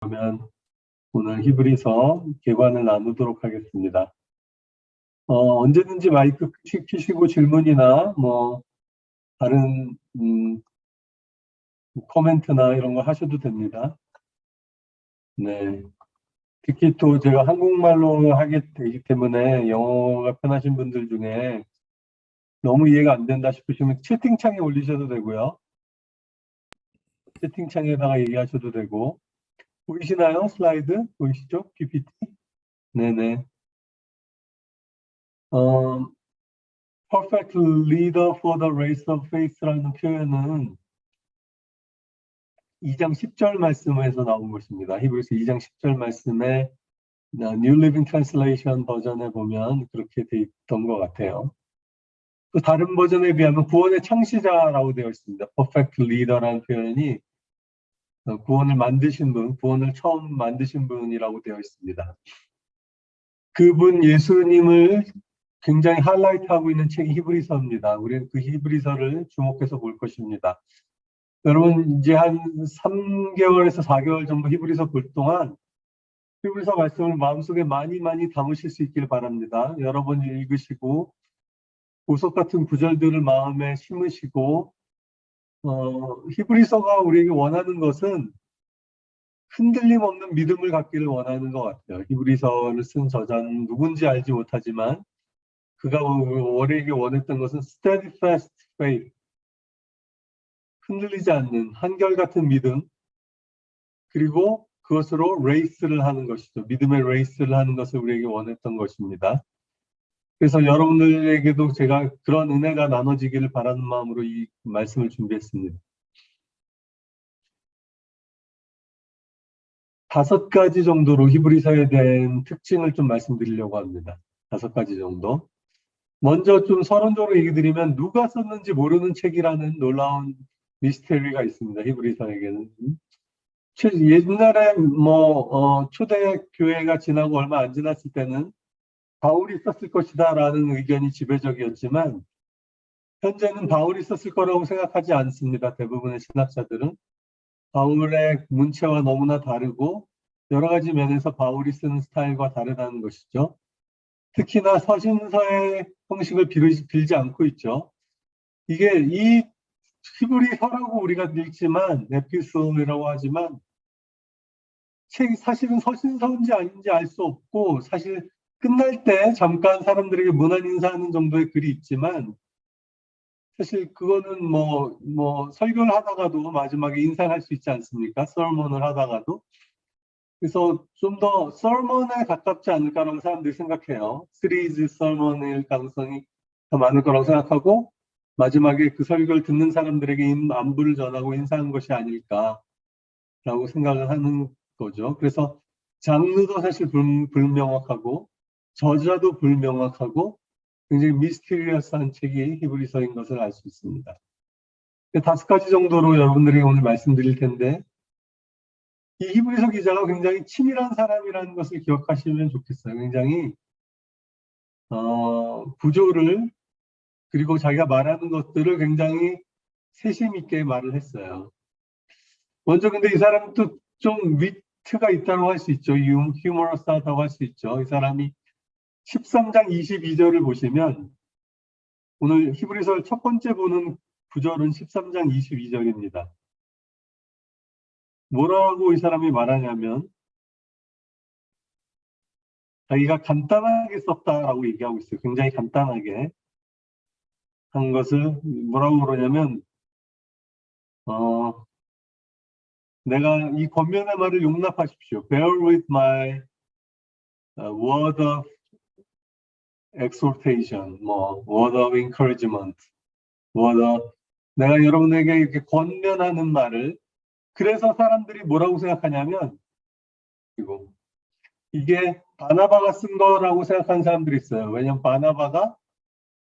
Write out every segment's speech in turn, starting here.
그러면 오늘 히브리서 개관을 나누도록 하겠습니다. 언제든지 마이크 켜시고 질문이나 다른 코멘트나 이런 거 하셔도 됩니다. 네. 특히 또 제가 한국말로 하게 되기 때문에 영어가 편하신 분들 중에 너무 이해가 안 된다 싶으시면 채팅창에 올리셔도 되고요. 채팅창에다가 얘기하셔도 되고. 보이시나요? 슬라이드? 보이시죠? PPT? 네네. Perfect leader for the race of faith라는 표현은 2장 10절 말씀에서 나온 것입니다. 히브리서 2장 10절 말씀에 New Living Translation 버전에 보면 그렇게 돼 있던 것 같아요. 또 다른 버전에 비하면 구원의 창시자라고 되어 있습니다. Perfect leader라는 표현이 구원을 만드신 분, 구원을 처음 만드신 분이라고 되어 있습니다. 그분 예수님을 굉장히 하이라이트하고 있는 책이 히브리서입니다. 우리는 그 히브리서를 주목해서 볼 것입니다. 여러분 이제 한 3개월에서 4개월 정도 히브리서 볼 동안 히브리서 말씀을 마음속에 많이 담으실 수 있길 바랍니다. 여러 번 읽으시고 보석 같은 구절들을 마음에 심으시고 히브리서가 우리에게 원하는 것은 흔들림 없는 믿음을 갖기를 원하는 것 같아요. 히브리서를 쓴 저자는 누군지 알지 못하지만 그가 우리에게 원했던 것은 steadfast faith, 흔들리지 않는 한결같은 믿음, 그리고 그것으로 레이스를 하는 것이죠. 믿음의 레이스를 하는 것을 우리에게 원했던 것입니다. 그래서 여러분들에게도 제가 그런 은혜가 나눠지기를 바라는 마음으로 이 말씀을 준비했습니다. 5가지 정도로 히브리서에 대한 특징을 좀 말씀드리려고 합니다. 5가지 정도. 먼저 좀 서론적으로 얘기 드리면 누가 썼는지 모르는 책이라는 놀라운 미스테리가 있습니다. 히브리서에게는. 옛날에 초대 교회가 지나고 얼마 안 지났을 때는 바울이 썼을 것이다라는 의견이 지배적이었지만 현재는 바울이 썼을 거라고 생각하지 않습니다. 대부분의 신학자들은. 바울의 문체와 너무나 다르고 여러 가지 면에서 바울이 쓰는 스타일과 다르다는 것이죠. 특히나 서신서의 형식을 빌지 않고 있죠. 이게 이 히브리서라고 우리가 읽지만 에피소드라고 하지만 책이 사실은 서신서인지 아닌지 알 수 없고 사실 끝날 때 잠깐 사람들에게 문안 인사하는 정도의 글이 있지만 사실 그거는 설교를 하다가도 마지막에 인사를 할 수 있지 않습니까? 서먼을 하다가도. 그래서 좀 더 서먼에 가깝지 않을까라고 사람들이 생각해요. 시리즈 서먼일 가능성이 더 많을 거라고 생각하고 마지막에 그 설교를 듣는 사람들에게 안부를 전하고 인사한 것이 아닐까라고 생각을 하는 거죠. 그래서 장르도 사실 불명확하고 저자도 불명확하고 굉장히 미스테리어스한 책이 히브리서인 것을 알 수 있습니다. 5가지 정도로 여러분들에게 오늘 말씀드릴 텐데 이 히브리서 기자가 굉장히 치밀한 사람이라는 것을 기억하시면 좋겠어요. 굉장히 구조를 그리고 자기가 말하는 것들을 굉장히 세심 있게 말을 했어요. 먼저 근데 이 사람도 좀 위트가 있다고 할 수 있죠. 휴머러스하다고 할 수 있죠. 이 사람이 13장 22절을 보시면 오늘 히브리서 첫 번째 보는 구절은 13장 22절입니다. 뭐라고 이 사람이 말하냐면 자기가 간단하게 썼다라고 얘기하고 있어요. 굉장히 간단하게 한 것을 뭐라고 그러냐면 내가 이 권면의 말을 용납하십시오. Bear with my word of exhortation, word of encouragement, 내가 여러분에게 이렇게 권면하는 말을 그래서 사람들이 뭐라고 생각하냐면 이게 바나바가 쓴 거라고 생각하는 사람들이 있어요. 왜냐면 바나바가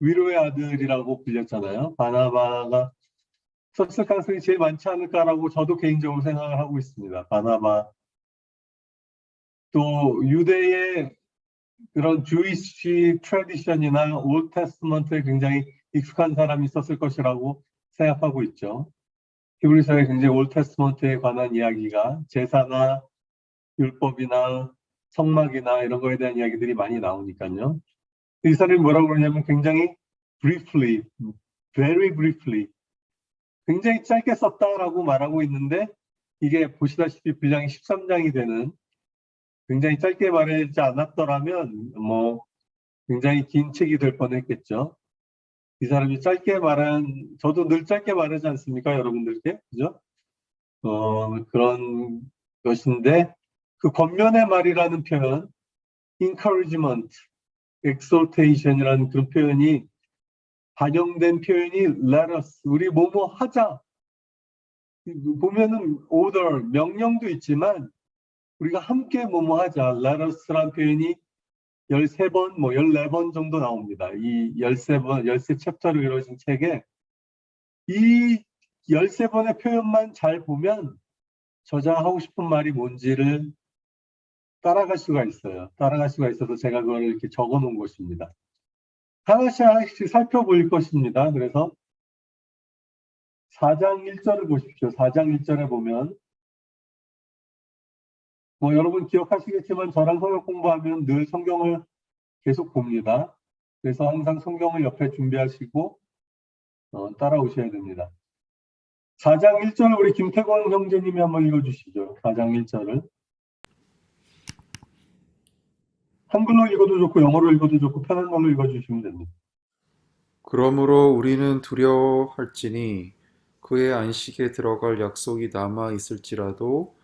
위로의 아들이라고 불렸잖아요. 바나바가 썼을 가능성이 제일 많지 않을까라고 저도 개인적으로 생각을 하고 있습니다. 바나바. 또 유대의 그런 주이시 트래디션이나 올드 테스트먼트에 굉장히 익숙한 사람이 썼을 것이라고 생각하고 있죠. 히브리서에 굉장히 올드 테스트먼트에 관한 이야기가 제사나 율법이나 성막이나 이런 거에 대한 이야기들이 많이 나오니까요. 이 사람이 뭐라고 그러냐면 굉장히 briefly, very briefly, 굉장히 짧게 썼다라고 말하고 있는데 이게 보시다시피 분량이 13장이 되는 굉장히 짧게 말하지 않았더라면 뭐 굉장히 긴 책이 될 뻔했겠죠. 이 사람이 짧게 말한, 저도 늘 짧게 말하지 않습니까, 여러분들께? 그죠? 그런 것인데, 그 겉면의 말이라는 표현, encouragement, exhortation이라는 그런 표현이 반영된 표현이 let us, 우리 뭐뭐 하자. 보면은 order, 명령도 있지만, 우리가 함께 뭐뭐 하자. let us라는 표현이 13번, 뭐 14번 정도 나옵니다. 이 13번, 13챕터로 이루어진 책에 이 13번의 표현만 잘 보면 저자가 하고 싶은 말이 뭔지를 따라갈 수가 있어요. 따라갈 수가 있어서 제가 그걸 이렇게 적어 놓은 것입니다. 하나씩 하나씩 살펴볼 것입니다. 그래서 4장 1절을 보십시오. 4장 1절에 보면 뭐 여러분 기억하시겠지만 저랑 성경 공부하면 늘 성경을 계속 봅니다. 그래서 항상 성경을 옆에 준비하시고 따라오셔야 됩니다. 4장 1절을 우리 김태권 형제님이 한번 읽어주시죠. 4장 1절을. 한글로 읽어도 좋고 영어로 읽어도 좋고 편한 걸로 읽어주시면 됩니다. 그러므로 우리는 두려워할지니 그의 안식에 들어갈 약속이 남아 있을지라도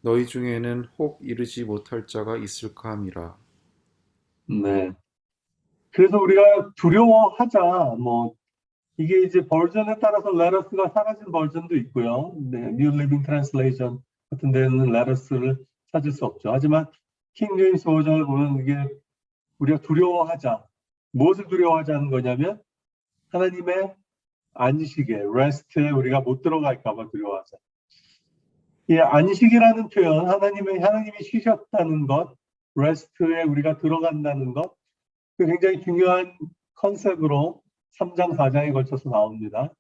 너희 중에는 혹 이르지 못할 자가 있을까 함이라. 네. 그래서 우리가 두려워하자. 뭐 이게 이제 버전에 따라서 레터스가 사라진 버전도 있고요. 네, New Living Translation 같은 데는 레터스를 찾을 수 없죠. 하지만 킹 제임스 버전을 보면 이게 우리가 두려워하자. 무엇을 두려워하자는 거냐면 하나님의 안식에, rest에 우리가 못 들어갈까 봐 두려워하자. 이 안식이라는 표현, 하나님이 쉬셨다는 것, rest에 우리가 들어간다는 것, 그 굉장히 중요한 컨셉으로 3장, 4장에 걸쳐서 나옵니다.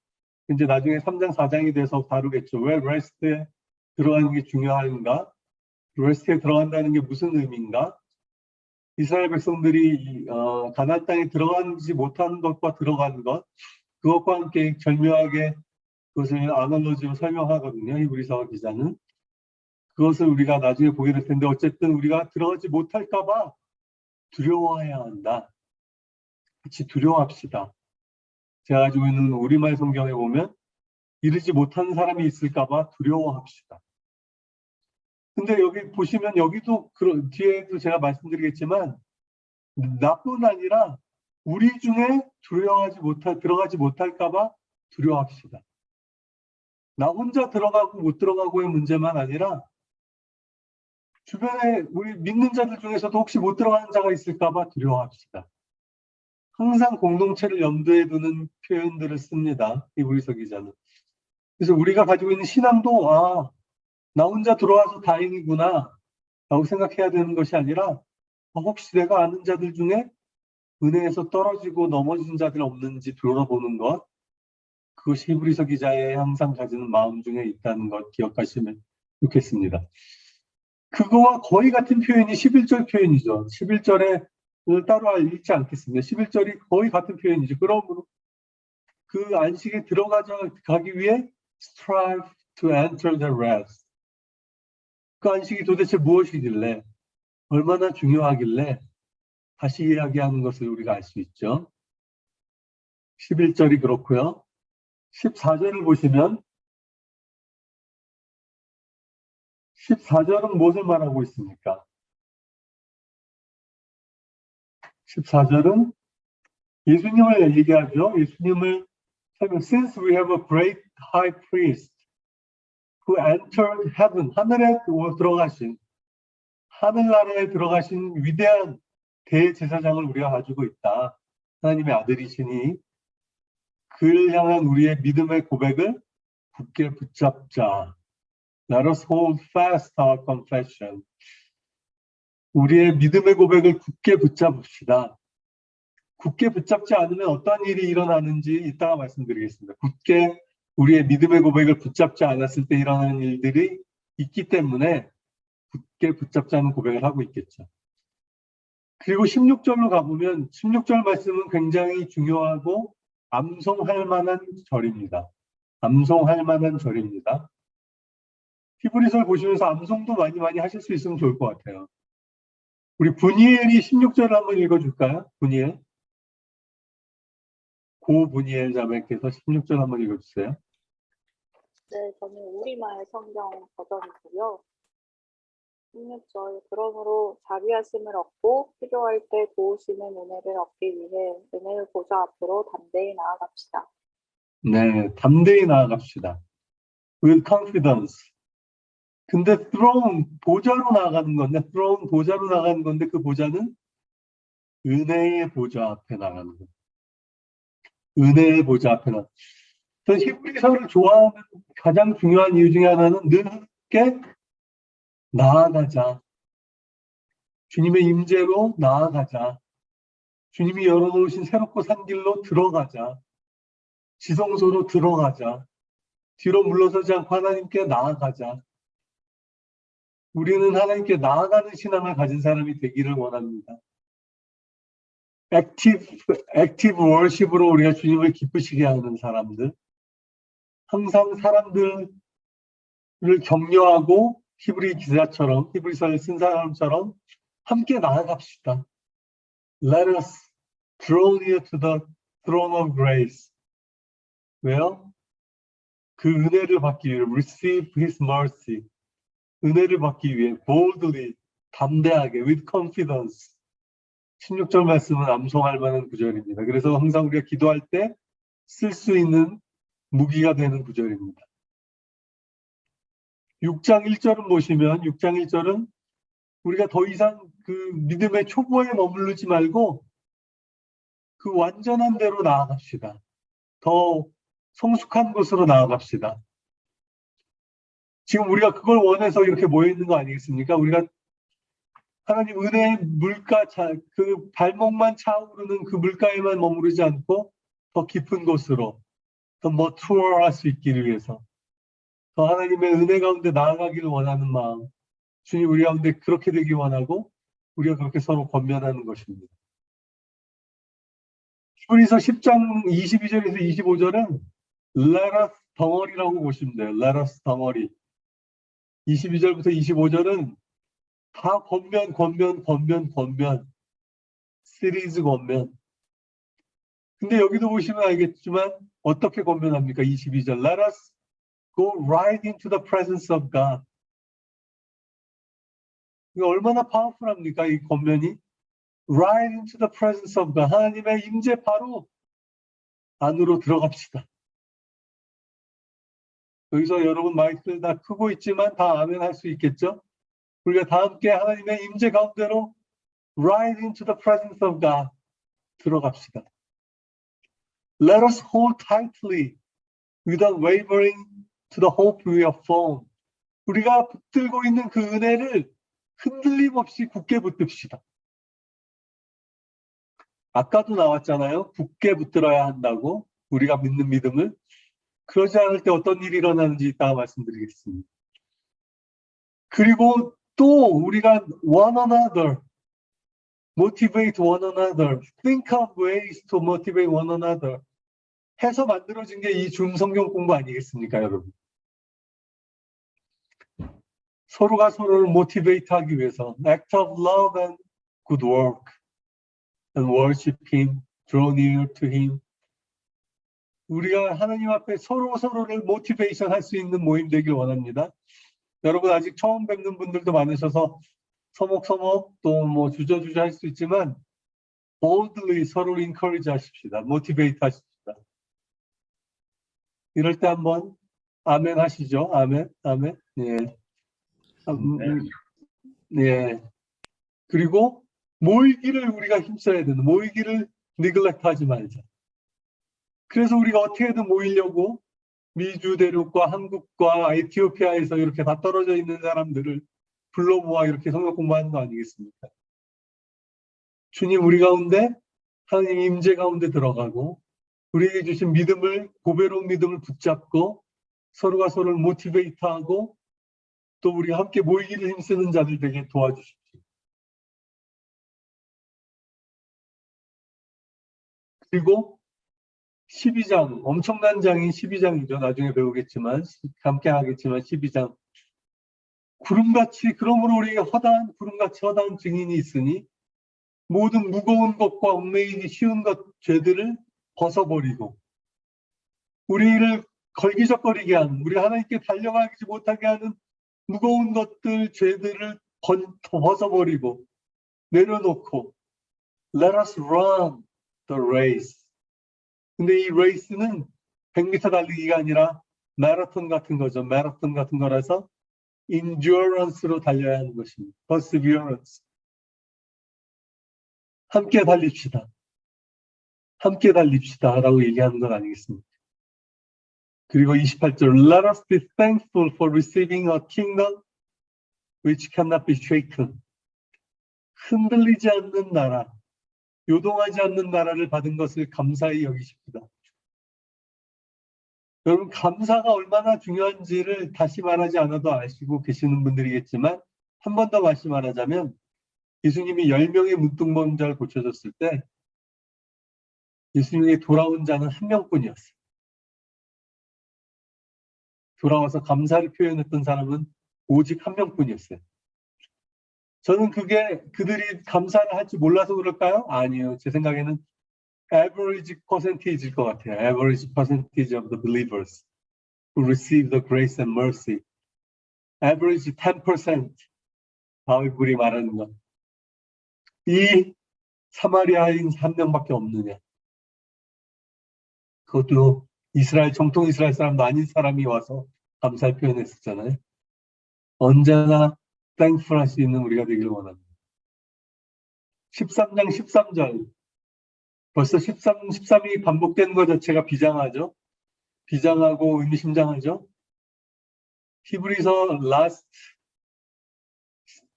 이제 나중에 3장, 4장이 돼서 다루겠죠. 왜 rest에 들어가는 게 중요한가? rest에 들어간다는 게 무슨 의미인가? 이스라엘 백성들이 가나안 땅에 들어가지 못한 것과 들어간 것, 그것과 함께 절묘하게 그것을 아날로지로 설명하거든요. 히브리서 기자는. 그것을 우리가 나중에 보게 될 텐데 어쨌든 우리가 들어가지 못할까 봐 두려워해야 한다. 같이 두려워합시다. 제가 가지고 있는 우리말 성경에 보면 이르지 못하는 사람이 있을까 봐 두려워합시다. 근데 여기 보시면 여기도 뒤에도 제가 말씀드리겠지만 나뿐 아니라 우리 중에 들어가지 못할까 봐 두려워합시다. 나 혼자 들어가고 못 들어가고의 문제만 아니라 주변에 우리 믿는 자들 중에서도 혹시 못 들어가는 자가 있을까 봐 두려워합시다. 항상 공동체를 염두에 두는 표현들을 씁니다. 히브리서 기자는. 그래서 우리가 가지고 있는 신앙도 나 혼자 들어와서 다행이구나 라고 생각해야 되는 것이 아니라 혹시 내가 아는 자들 중에 은혜에서 떨어지고 넘어진 자들 없는지 돌아보는 것, 그것이 히브리서 기자의 항상 가지는 마음 중에 있다는 것 기억하시면 좋겠습니다. 그거와 거의 같은 표현이 11절 표현이죠. 11절에 따로 읽지 않겠습니다. 11절이 거의 같은 표현이죠. 그러므로 그 안식에 가기 위해 strive to enter the rest. 그 안식이 도대체 무엇이길래, 얼마나 중요하길래 다시 이야기하는 것을 우리가 알 수 있죠. 11절이 그렇고요. 14절을 보시면 14절은 무엇을 말하고 있습니까? 14절은 예수님을 얘기하죠. 예수님을 Since we have a great high priest who entered heaven, 하늘에 들어가신, 하늘나라에 들어가신 위대한 대제사장을 우리가 가지고 있다. 하나님의 아들이시니 그를 향한 우리의 믿음의 고백을 굳게 붙잡자. Let us hold fast our confession. 우리의 믿음의 고백을 굳게 붙잡읍시다. 굳게 붙잡지 않으면 어떤 일이 일어나는지 이따가 말씀드리겠습니다. 굳게 우리의 믿음의 고백을 붙잡지 않았을 때 일어나는 일들이 있기 때문에 굳게 붙잡자는 고백을 하고 있겠죠. 그리고 16절로 가보면 16절 말씀은 굉장히 중요하고 암송할 만한 절입니다. 암송할 만한 절입니다. 히브리서를 보시면서 암송도 많이 하실 수 있으면 좋을 것 같아요. 우리 분이엘이 16절을 한번 읽어줄까요? 분이엘. 고 분이엘 자매께서 16절 한번 읽어주세요. 네, 저는 우리말 성경 버전이고요. 16절, 그러므로 자비하심을 얻고 필요할 때 도우시는 은혜를 얻기 위해 은혜의 보좌 앞으로 담대히 나아갑시다. 네, 담대히 나아갑시다. With confidence. 근데 throne, 보좌로 나아가는 건데, throne, 보좌로 나가는 건데, 그 보좌는 은혜의 보좌 앞에 나가는 거예요. 은혜의 보좌 앞에 나가는 거예요. 저는 히브리서를 좋아하는 가장 중요한 이유 중에 하나는 늘 함께 나아가자. 주님의 임재로 나아가자. 주님이 열어놓으신 새롭고 산 길로 들어가자. 지성소로 들어가자. 뒤로 물러서지 않고 하나님께 나아가자. 우리는 하나님께 나아가는 신앙을 가진 사람이 되기를 원합니다. 액티브 월십으로 우리가 주님을 기쁘시게 하는 사람들. 항상 사람들을 격려하고 히브리 기자처럼, 히브리서를 쓴 사람처럼 함께 나아갑시다. Let us draw near to the throne of grace. 왜요? 그 은혜를 받기 위해 receive his mercy. 은혜를 받기 위해 boldly, 담대하게, with confidence. 16절 말씀은 암송할 만한 구절입니다. 그래서 항상 우리가 기도할 때 쓸 수 있는 무기가 되는 구절입니다. 6장 1절은 보시면 6장 1절은 우리가 더 이상 그 믿음의 초보에 머무르지 말고 그 완전한 대로 나아갑시다. 더 성숙한 곳으로 나아갑시다. 지금 우리가 그걸 원해서 이렇게 모여 있는 거 아니겠습니까? 우리가 하나님 은혜의 물가, 그 발목만 차오르는 그 물가에만 머무르지 않고 더 깊은 곳으로, 더 머투어할 수 있기를 위해서, 더 하나님의 은혜 가운데 나아가기를 원하는 마음, 주님 우리 가운데 그렇게 되기 원하고 우리가 그렇게 서로 권면하는 것입니다. 히브리서 10장 22절에서 25절은 Let us 덩어리라고 보시면 돼요. Let us 덩어리. 22절부터 25절은 다 권면, 시리즈 권면. 근데 여기도 보시면 알겠지만 어떻게 권면합니까? 22절. Let us go right into the presence of God. 이거 얼마나 파워풀합니까? 이 권면이. Right into the presence of God. 하나님의 임재 바로 안으로 들어갑시다. 여기서 여러분 마이크 다 크고 있지만 다 아멘 할 수 있겠죠? 우리가 다 함께 하나님의 임재 가운데로 right into the presence of God 들어갑시다. Let us hold tightly without wavering to the hope we have found. 우리가 붙들고 있는 그 은혜를 흔들림 없이 굳게 붙듭시다. 아까도 나왔잖아요. 굳게 붙들어야 한다고. 우리가 믿는 믿음을. 그러지 않을 때 어떤 일이 일어나는지 이따가 말씀드리겠습니다. 그리고 또 우리가 one another, motivate one another, think of ways to motivate one another 해서 만들어진 게 이 줌 성경 공부 아니겠습니까, 여러분? 서로가 서로를 motivate 하기 위해서 act of love and good work and worship Him, draw near to Him. 우리가 하나님 앞에 서로를 모티베이션 할 수 있는 모임 되길 원합니다. 여러분 아직 처음 뵙는 분들도 많으셔서 서먹서먹 또 뭐 주저주저 할 수 있지만 boldly 서로를 encourage 하십시다. motivate 하십시다. 이럴 때 한번 아멘 하시죠. 아멘, 아멘. 예. 예. 그리고 모이기를 우리가 힘써야 되는, 모이기를 neglect 하지 말자. 그래서 우리가 어떻게든 모이려고 미주 대륙과 한국과 에티오피아에서 이렇게 다 떨어져 있는 사람들을 불러 모아 이렇게 성경 공부하는 거 아니겠습니까? 주님 우리 가운데 하나님 임재 가운데 들어가고 우리에게 주신 믿음을, 고배로운 믿음을 붙잡고 서로가 서로를 모티베이트하고 또 우리 함께 모이기를 힘쓰는 자들 되게 도와주십시오. 그리고 12장, 엄청난 장인 12장이죠. 나중에 배우겠지만, 함께 하겠지만 12장. 구름같이, 그러므로 우리에게 구름같이 허다한 증인이 있으니 모든 무거운 것과 얽매이기 쉬운 것, 죄들을 벗어버리고 우리를 걸기적거리게 하는, 우리 하나님께 달려가지 못하게 하는 무거운 것들, 죄들을 벗어버리고 내려놓고 Let us run the race. 근데 이 레이스는 100m 달리기가 아니라 마라톤 같은 거죠. 마라톤 같은 거라서 endurance로 달려야 하는 것입니다. perseverance. 함께 달립시다. 함께 달립시다. 라고 얘기하는 건 아니겠습니까? 그리고 28절 Let us be thankful for receiving a kingdom which cannot be shaken. 흔들리지 않는 나라, 요동하지 않는 나라를 받은 것을 감사히 여기십니다. 여러분, 감사가 얼마나 중요한지를 다시 말하지 않아도 아시고 계시는 분들이겠지만 한 번 더 다시 말하자면 예수님이 10명의 문둥병자를 고쳐줬을 때 예수님에게 돌아온 자는 한 명뿐이었어요. 돌아와서 감사를 표현했던 사람은 오직 한 명뿐이었어요. 저는 그게 그들이 감사를 할지 몰라서 그럴까요? 아니에요. 제 생각에는 average percentage일 것 같아요. average percentage of the believers who receive the grace and mercy. average 10%. 바울이 말하는 것. 이 사마리아인 한 명밖에 없느냐. 그것도 정통 이스라엘 사람도 아닌 사람이 와서 감사를 표현했었잖아요. 언제나 thankful 할 수 있는 우리가 되기를 원합니다. 13장 13절. 벌써 13이 반복되는 것 자체가 비장하죠. 비장하고 의미심장하죠. 히브리서 라스트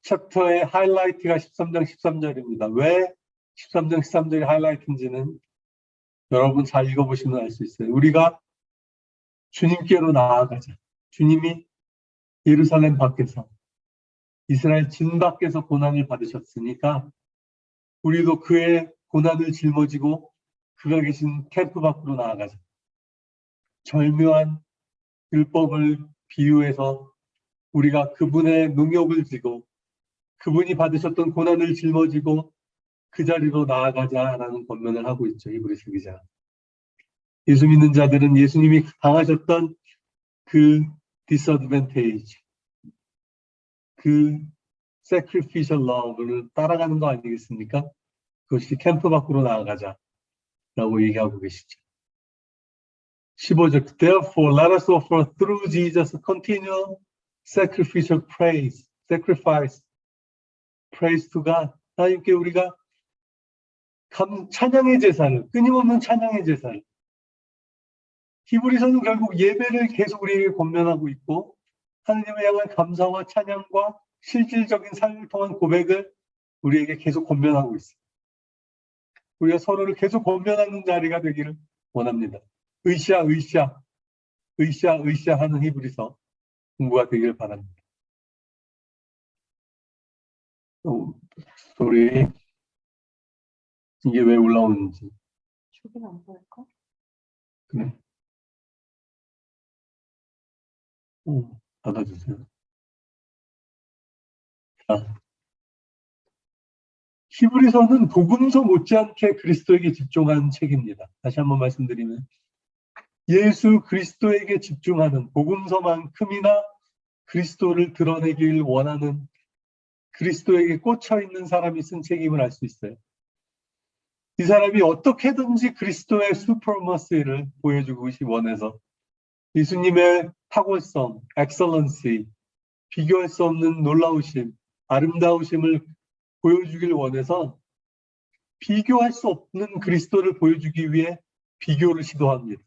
챕터의 하이라이트가 13장 13절입니다. 왜 13장 13절이 하이라이트인지는 여러분 잘 읽어보시면 알 수 있어요. 우리가 주님께로 나아가자. 주님이 예루살렘 밖에서 이스라엘 진 밖에서 고난을 받으셨으니까 우리도 그의 고난을 짊어지고 그가 계신 캠프 밖으로 나아가자. 절묘한 율법을 비유해서 우리가 그분의 능욕을 지고 그분이 받으셨던 고난을 짊어지고 그 자리로 나아가자라는 권면을 하고 있죠. 히브리서 기자. 예수 믿는 자들은 예수님이 당하셨던 그 disadvantage, 그 sacrificial love를 따라가는 거 아니겠습니까? 그것이 캠프 밖으로 나아가자라고 얘기하고 계시죠. 15절 Therefore let us offer through Jesus continual sacrificial sacrifice, praise to God. 하나님께 우리가 찬양의 제사를, 끊임없는 찬양의 제사를. 히브리서는 결국 예배를 계속 우리에게 권면하고 있고 하나님을 향한 감사와 찬양과 실질적인 삶을 통한 고백을 우리에게 계속 권면하고 있습니다. 우리가 서로를 계속 권면하는 자리가 되기를 원합니다. 으쌰 하는 히브리서 공부가 되기를 바랍니다. 소리 이게 왜 올라오는지. 저기는 안 보일까? 그래. 받아주세요. 자, 히브리서는 복음서 못지않게 그리스도에게 집중한 책입니다. 다시 한번 말씀드리면 예수 그리스도에게 집중하는 복음서만큼이나 그리스도를 드러내길 원하는 그리스도에게 꽂혀있는 사람이 쓴 책임을 알 수 있어요. 이 사람이 어떻게든지 그리스도의 슈퍼머시를 보여주고 원해서 예수님의 탁월성, 엑셀런시, 비교할 수 없는 놀라우심, 아름다우심을 보여주길 원해서 비교할 수 없는 그리스도를 보여주기 위해 비교를 시도합니다.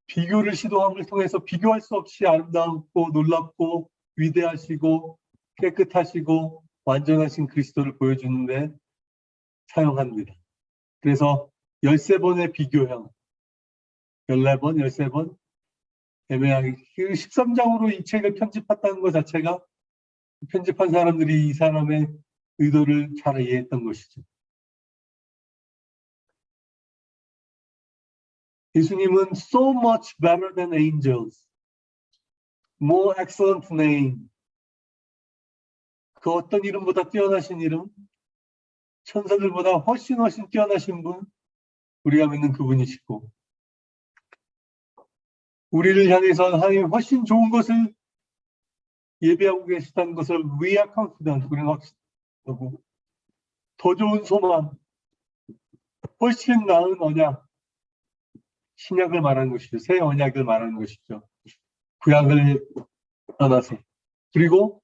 비교를 시도함을 통해서 비교할 수 없이 아름답고 놀랍고 위대하시고 깨끗하시고 완전하신 그리스도를 보여주는데 사용합니다. 그래서 13번의 비교형, 14번, 13번 애매하게 13장으로 이 책을 편집했다는 것 자체가 편집한 사람들이 이 사람의 의도를 잘 이해했던 것이죠. 예수님은 so much better than angels, more excellent name. 그 어떤 이름보다 뛰어나신 이름, 천사들보다 훨씬 뛰어나신 분, 우리가 믿는 그분이시고, 우리를 향해서 하나님 훨씬 좋은 것을 예비하고 계시다는 것을 we are confident, 우리는 확신하고, 더 좋은 소망, 훨씬 나은 언약, 신약을 말하는 것이죠. 새 언약을 말하는 것이죠. 구약을 떠나서. 그리고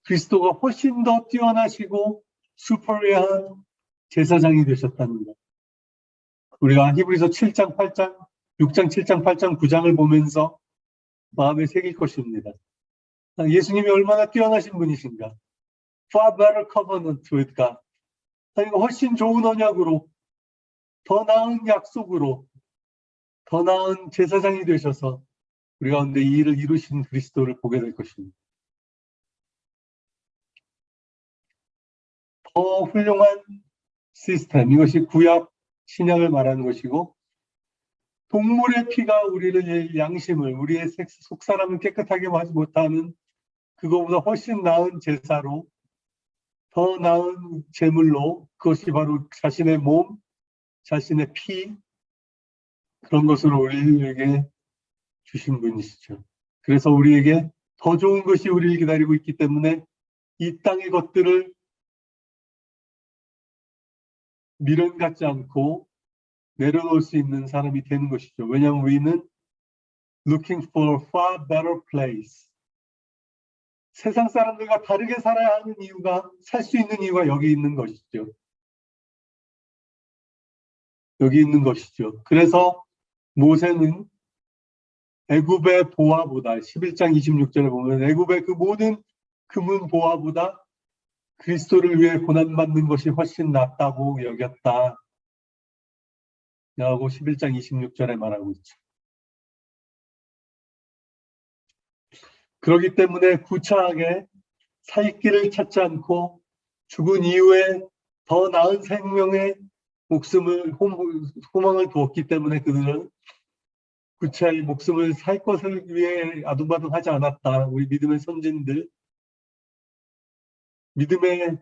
그리스도가 훨씬 더 뛰어나시고 슈퍼리어한 제사장이 되셨다는 것. 우리가 히브리서 7장, 8장, 6장, 7장, 8장, 9장을 보면서 마음에 새길 것입니다. 예수님이 얼마나 뛰어나신 분이신가. Far better covenant with God. 훨씬 좋은 언약으로, 더 나은 약속으로, 더 나은 제사장이 되셔서 우리 가운데 이 일을 이루신 그리스도를 보게 될 것입니다. 더 훌륭한 시스템, 이것이 구약, 신약을 말하는 것이고, 동물의 피가 우리를 양심을, 우리의 속사람을 깨끗하게 하지 못하는 그거보다 훨씬 나은 제사로, 더 나은 제물로, 그것이 바로 자신의 몸, 자신의 피, 그런 것으로 우리에게 주신 분이시죠. 그래서 우리에게 더 좋은 것이 우리를 기다리고 있기 때문에 이 땅의 것들을 미련 갖지 않고 내려놓을 수 있는 사람이 되는 것이죠. 왜냐하면 우리는 looking for a far better place. 세상 사람들과 다르게 살아야 하는 이유가, 살 수 있는 이유가 여기 있는 것이죠. 여기 있는 것이죠. 그래서 모세는 애굽의 보화보다, 11장 26절에 보면 애굽의 그 모든 금은 보화보다 그리스도를 위해 고난받는 것이 훨씬 낫다고 여겼다. 라고 11장 26절에 말하고 있죠. 그렇기 때문에 구차하게 살 길을 찾지 않고 죽은 이후에 더 나은 생명의 목숨을, 소망을 두었기 때문에 그들은 구차하게 목숨을 살 것을 위해 아둥바둥하지 않았다. 우리 믿음의 선진들, 믿음의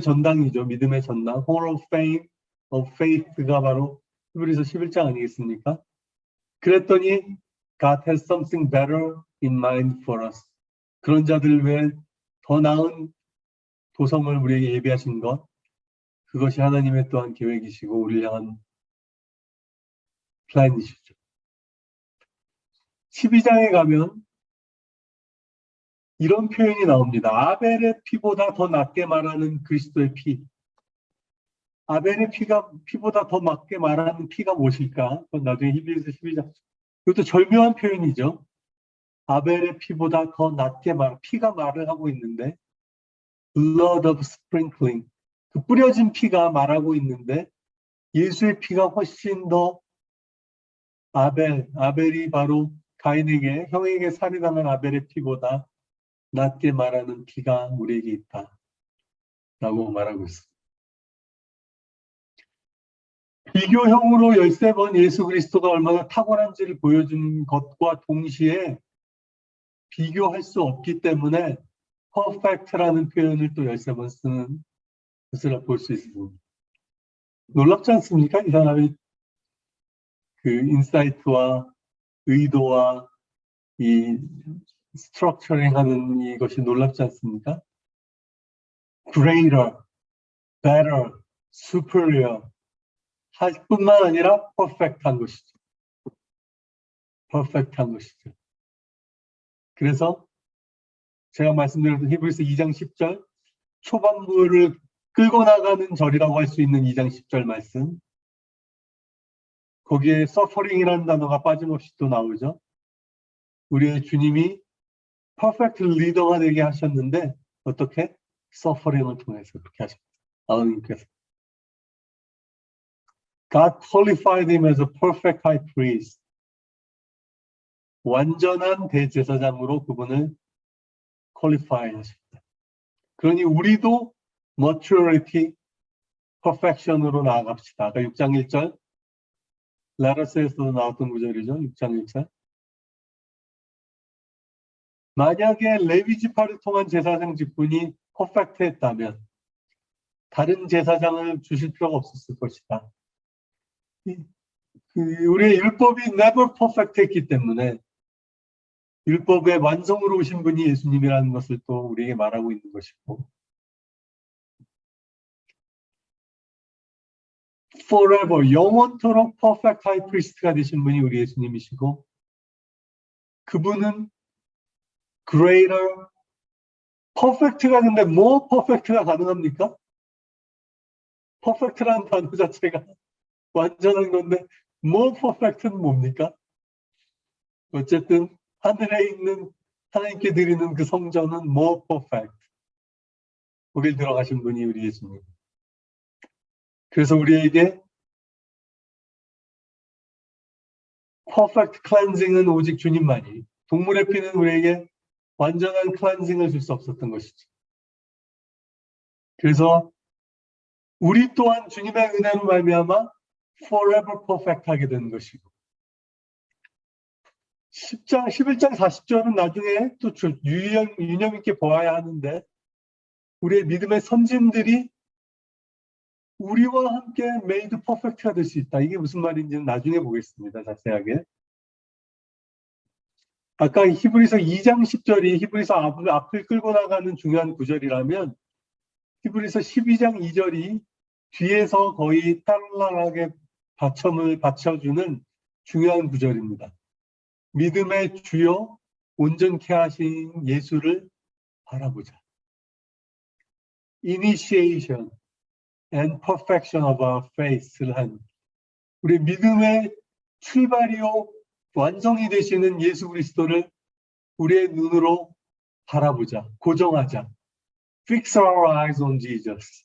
전당이죠. 믿음의 전당, Hall of Fame of Faith가 바로 히브리서 11장 아니겠습니까? 그랬더니 God has something better in mind for us. 그런 자들을 위해 더 나은 도성을 우리에게 예비하신 것, 그것이 하나님의 또한 계획이시고 우리를 향한 플랜이시죠. 12장에 가면 이런 표현이 나옵니다. 아벨의 피보다 더 낫게 말하는 그리스도의 피. 아벨의 피보다 더 낫게 말하는 피가 무엇일까? 그건 나중에 히브리서 12장. 이것도 절묘한 표현이죠. 아벨의 피보다 더 낫게 피가 말을 하고 있는데, blood of sprinkling. 그 뿌려진 피가 말하고 있는데, 예수의 피가 훨씬 더 아벨이 바로 가인에게, 형에게 살해당한 아벨의 피보다 낫게 말하는 피가 우리에게 있다. 라고 말하고 있습니다. 비교형으로 13번 예수 그리스도가 얼마나 탁월한지를 보여준 것과 동시에 비교할 수 없기 때문에 perfect라는 표현을 또 13번 쓰는 것을 볼 수 있습니다. 놀랍지 않습니까? 이 사람의 그 인사이트와 의도와 이 스트럭처링 하는 이것이 놀랍지 않습니까? greater, better, superior 할 뿐만 아니라 perfect한 것이죠. perfect한 것이죠. 그래서 제가 말씀드렸던 히브리서 2장 10절 초반부를 끌고 나가는 절이라고 할 수 있는 2장 10절 말씀, 거기에 suffering이라는 단어가 빠짐없이 또 나오죠. 우리의 주님이 퍼펙트 리더가 되게 하셨는데 어떻게? 서퍼링을 통해서 그렇게 하셨습니다. 아버님께서. God qualified him as a perfect high priest. 완전한 대제사장으로 그분을 qualify 하셨다. 그러니 우리도 maturity, perfection으로 나아갑시다. 아까 6장 1절, 라라스에서도 나왔던 구절이죠. 6장 1절. 만약에 레위 지파를 통한 제사장 직분이 퍼펙트했다면 다른 제사장을 주실 필요가 없었을 것이다. 우리의 율법이 never perfect했기 때문에 율법의 완성으로 오신 분이 예수님이라는 것을 또 우리에게 말하고 있는 것이고, forever, 영원토록 perfect high priest가 되신 분이 우리 예수님이시고, 그분은 greater, perfect가 근데 more perfect가 가능합니까? perfect라는 단어 자체가 완전한 건데 more perfect는 뭡니까? 어쨌든 하늘에 있는 하나님께 드리는 그 성전은 more perfect. 거길 들어가신 분이 우리 예수님. 그래서 우리에게 perfect cleansing은 오직 주님만이, 동물의 피는 우리에게 완전한 클렌징을 줄 수 없었던 것이죠. 그래서 우리 또한 주님의 은혜로 말미암아 forever perfect 하게 되는 것이고, 10장, 11장 40절은 나중에 또 유념 있게 보아야 하는데, 우리의 믿음의 선진들이 우리와 함께 made perfect가 될 수 있다. 이게 무슨 말인지는 나중에 보겠습니다. 자세하게. 아까 히브리서 2장 10절이 히브리서 앞을 끌고 나가는 중요한 구절이라면, 히브리서 12장 2절이 뒤에서 거의 딸랑하게 받침을 받쳐주는 중요한 구절입니다. 믿음의 주요 온전케 하신 예수를 바라보자. Initiation and perfection of our faith를 한 우리 믿음의 출발이요 완성이 되시는 예수 그리스도를 우리의 눈으로 바라보자. 고정하자. Fix our eyes on Jesus.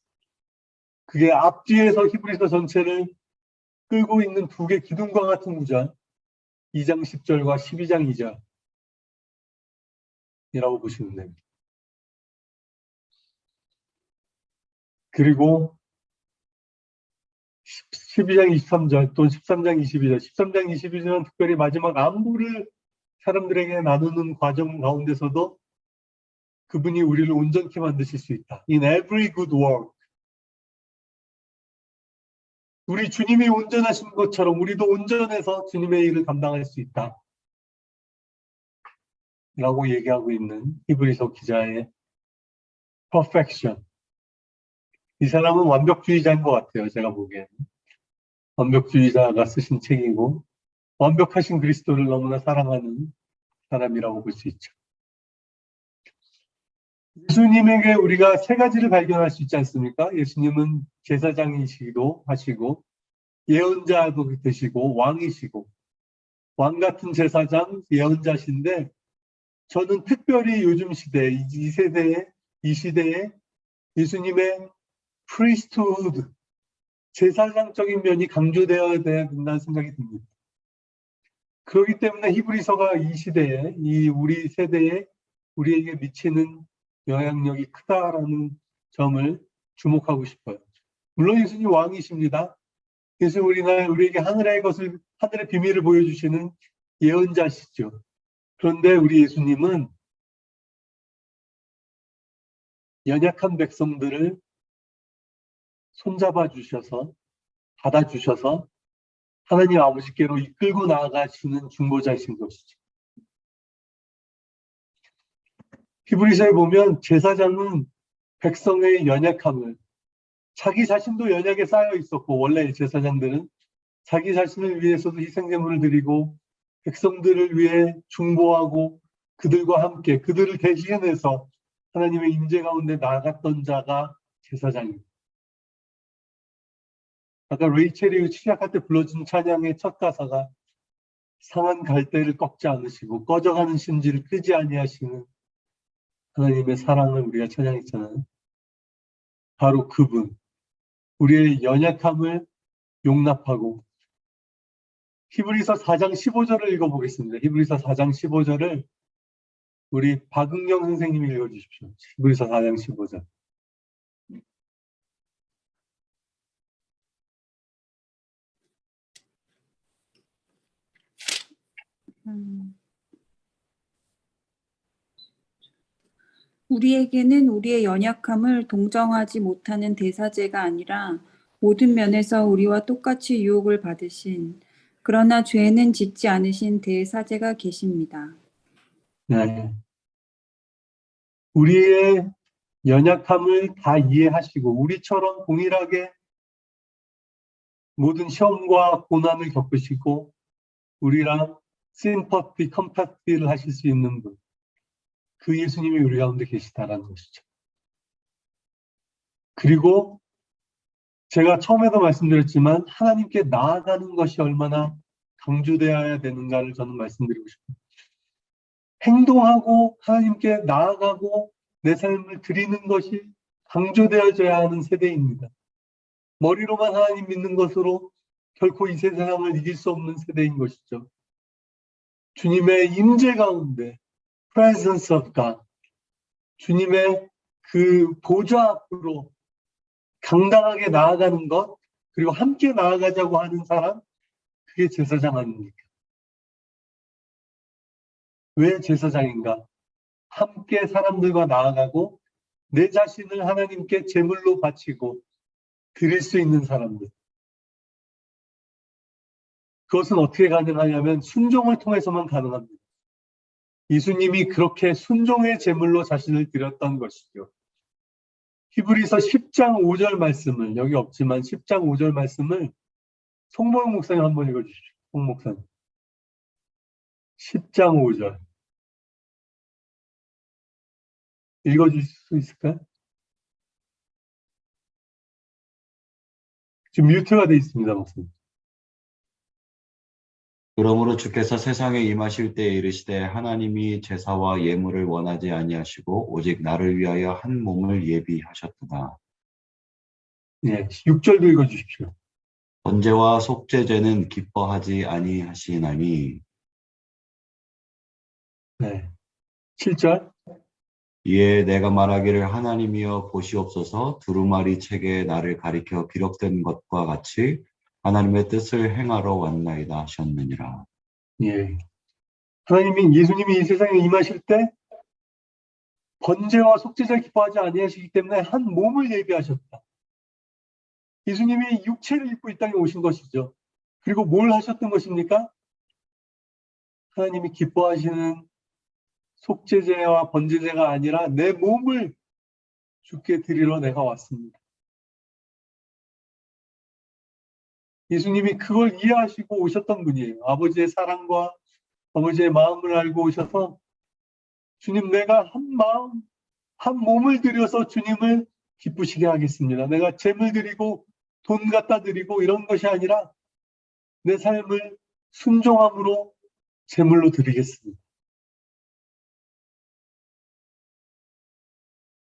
그게 앞뒤에서 히브리서 전체를 끌고 있는 두 개 기둥과 같은 구절, 2장 10절과 12장 2절이라고 보시면 됩니다. 그리고 12장 23절 또는 13장 22절, 13장 22절은 특별히 마지막 안부를 사람들에게 나누는 과정 가운데서도 그분이 우리를 온전케 만드실 수 있다. In every good work. 우리 주님이 온전하신 것처럼 우리도 온전해서 주님의 일을 감당할 수 있다. 라고 얘기하고 있는 히브리서 기자의 perfection. 이 사람은 완벽주의자인 것 같아요. 제가 보기에는. 완벽주의자가 쓰신 책이고 완벽하신 그리스도를 너무나 사랑하는 사람이라고 볼 수 있죠. 예수님에게 우리가 세 가지를 발견할 수 있지 않습니까? 예수님은 제사장이시기도 하시고 예언자도 되시고 왕이시고 왕 같은 제사장 예언자신데, 저는 특별히 요즘 시대 이 시대에 예수님의 priesthood 제사장적인 면이 강조되어야 된다는 생각이 듭니다. 그렇기 때문에 히브리서가 이 시대에 우리 세대에 우리에게 미치는 영향력이 크다라는 점을 주목하고 싶어요. 물론 예수님 왕이십니다. 예수님 우리에게 하늘의 비밀을 보여주시는 예언자시죠. 그런데 우리 예수님은 연약한 백성들을 손잡아 주셔서 받아주셔서 하나님 아버지께로 이끌고 나아가시는 중보자이신 것이죠. 히브리서에 보면 제사장은 백성의 연약함을, 자기 자신도 연약에 쌓여 있었고, 원래 제사장들은 자기 자신을 위해서도 희생제물을 드리고 백성들을 위해 중보하고 그들과 함께 그들을 대신해서 하나님의 임재 가운데 나갔던 자가 제사장입니다. 아까 레이첼이 시작할 때 불러준 찬양의 첫 가사가 상한 갈대를 꺾지 않으시고 꺼져가는 심지를 끄지 아니하시는 하나님의 사랑을 우리가 찬양했잖아요. 바로 그분, 우리의 연약함을 용납하고. 히브리서 4장 15절을 읽어보겠습니다. 히브리서 4장 15절을 우리 박은경 선생님이 읽어주십시오. 히브리서 4장 15절. 우리에게는 우리의 연약함을 동정하지 못하는 대사제가 아니라 모든 면에서 우리와 똑같이 유혹을 받으신 그러나 죄는 짓지 않으신 대사제가 계십니다. 네. 우리의 연약함을 다 이해하시고 우리처럼 동일하게 모든 시험과 고난을 겪으시고 우리랑 심퍼티, 컴패티를 하실 수 있는 분, 그 예수님이 우리 가운데 계시다라는 것이죠. 그리고 제가 처음에도 말씀드렸지만 하나님께 나아가는 것이 얼마나 강조되어야 되는가를 저는 말씀드리고 싶어요. 행동하고 하나님께 나아가고 내 삶을 드리는 것이 강조되어져야 하는 세대입니다. 머리로만 하나님 믿는 것으로 결코 이 세상을 이길 수 없는 세대인 것이죠. 주님의 임재 가운데 presence of God, 주님의 그 보좌 앞으로 당당하게 나아가는 것, 그리고 함께 나아가자고 하는 사람, 그게 제사장 아닙니까? 왜 제사장인가? 함께 사람들과 나아가고 내 자신을 하나님께 제물로 바치고 드릴 수 있는 사람들. 그것은 어떻게 가능하냐면 순종을 통해서만 가능합니다. 예수님이 그렇게 순종의 제물로 자신을 드렸던 것이죠. 히브리서 10장 5절 말씀을, 여기 없지만 10장 5절 말씀을 송모영 목사님 한번 읽어주십시오. 송 목사님. 10장 5절. 읽어주실 수 있을까요? 지금 뮤트가 되어 있습니다, 목사님. 그러므로 주께서 세상에 임하실 때에 이르시되 하나님이 제사와 예물을 원하지 아니하시고 오직 나를 위하여 한 몸을 예비하셨도다. 네, 6절도 읽어주십시오. 번제와 속죄제는 기뻐하지 아니하시나니 네, 7절. 이에 내가 말하기를 하나님이여 보시옵소서 두루마리 책에 나를 가리켜 기록된 것과 같이 하나님의 뜻을 행하러 왔나이다 하셨느니라. 예. 하나님이, 예수님이 이 세상에 임하실 때 번제와 속죄제를 기뻐하지 아니하시기 때문에 한 몸을 예비하셨다. 예수님이 육체를 입고 이 땅에 오신 것이죠. 그리고 뭘 하셨던 것입니까? 하나님이 기뻐하시는 속죄제와 번제제가 아니라 내 몸을 주께 드리러 내가 왔습니다. 예수님이 그걸 이해하시고 오셨던 분이에요. 아버지의 사랑과 아버지의 마음을 알고 오셔서 주님, 내가 한 마음, 한 몸을 들여서 주님을 기쁘시게 하겠습니다. 내가 재물 드리고 돈 갖다 드리고 이런 것이 아니라 내 삶을 순종함으로 제물로 드리겠습니다.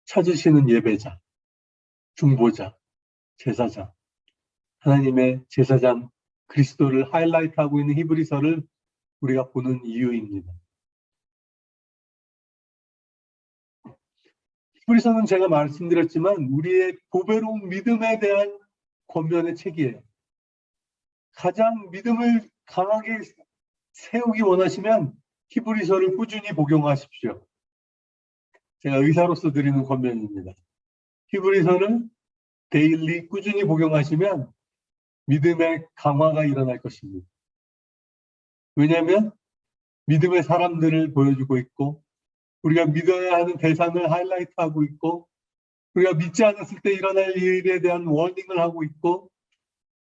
찾으시는 예배자, 중보자, 제사장, 하나님의 제사장 그리스도를 하이라이트하고 있는 히브리서를 우리가 보는 이유입니다. 히브리서는 제가 말씀드렸지만 우리의 보배로운 믿음에 대한 권면의 책이에요. 가장 믿음을 강하게 세우기 원하시면 히브리서를 꾸준히 복용하십시오. 제가 의사로서 드리는 권면입니다. 히브리서를 데일리 꾸준히 복용하시면 믿음의 강화가 일어날 것입니다. 왜냐하면 믿음의 사람들을 보여주고 있고 우리가 믿어야 하는 대상을 하이라이트하고 있고 우리가 믿지 않았을 때 일어날 일에 대한 워닝을 하고 있고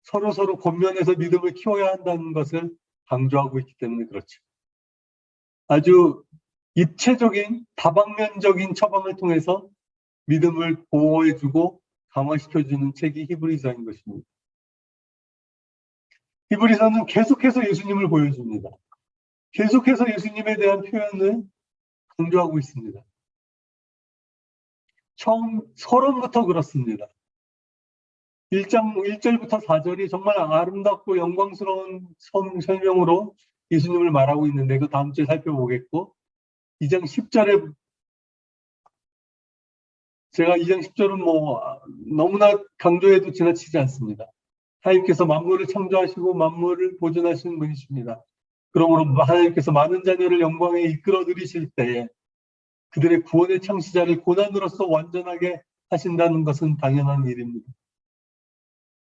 서로 권면해서 믿음을 키워야 한다는 것을 강조하고 있기 때문에 그렇죠. 아주 입체적인 다방면적인 처방을 통해서 믿음을 보호해주고 강화시켜주는 책이 히브리서인 것입니다. 히브리서는 계속해서 예수님을 보여줍니다. 계속해서 예수님에 대한 표현을 강조하고 있습니다. 처음 서론부터 그렇습니다. 1장 1절부터 4절이 정말 아름답고 영광스러운 설명으로 예수님을 말하고 있는데 그 다음 주에 살펴보겠고 2장 10절에 제가 2장 10절은 뭐 너무나 강조해도 지나치지 않습니다. 하나님께서 만물을 창조하시고 만물을 보존하시는 분이십니다. 그러므로 하나님께서 많은 자녀를 영광에 이끌어 들이실 때에 그들의 구원의 창시자를 고난으로서 완전하게 하신다는 것은 당연한 일입니다.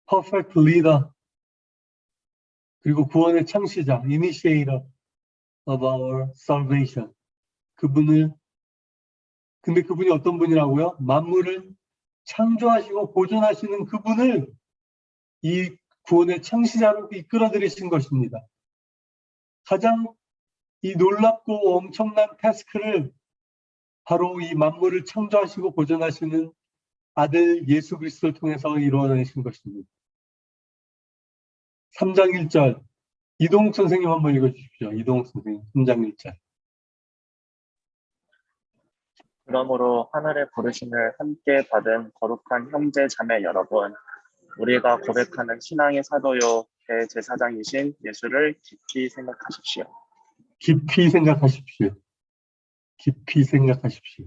Perfect leader 그리고 구원의 창시자, initiator of our salvation. 근데 그분이 어떤 분이라고요? 만물을 창조하시고 보존하시는 그분을 이 구원의 창시자로 이끌어 들이신 것입니다. 가장 이 놀랍고 엄청난 태스크를 바로 이 만물을 창조하시고 보존하시는 아들 예수 그리스도를 통해서 이루어내신 것입니다. 3장 1절 이동욱 선생님 한번 읽어주십시오. 이동욱 선생님 3장 1절. 그러므로 하늘의 부르심을 함께 받은 거룩한 형제 자매 여러분, 우리가 고백하는 신앙의 사도요 대제사장이신 예수를 깊이 생각하십시오. 깊이 생각하십시오. 깊이 생각하십시오.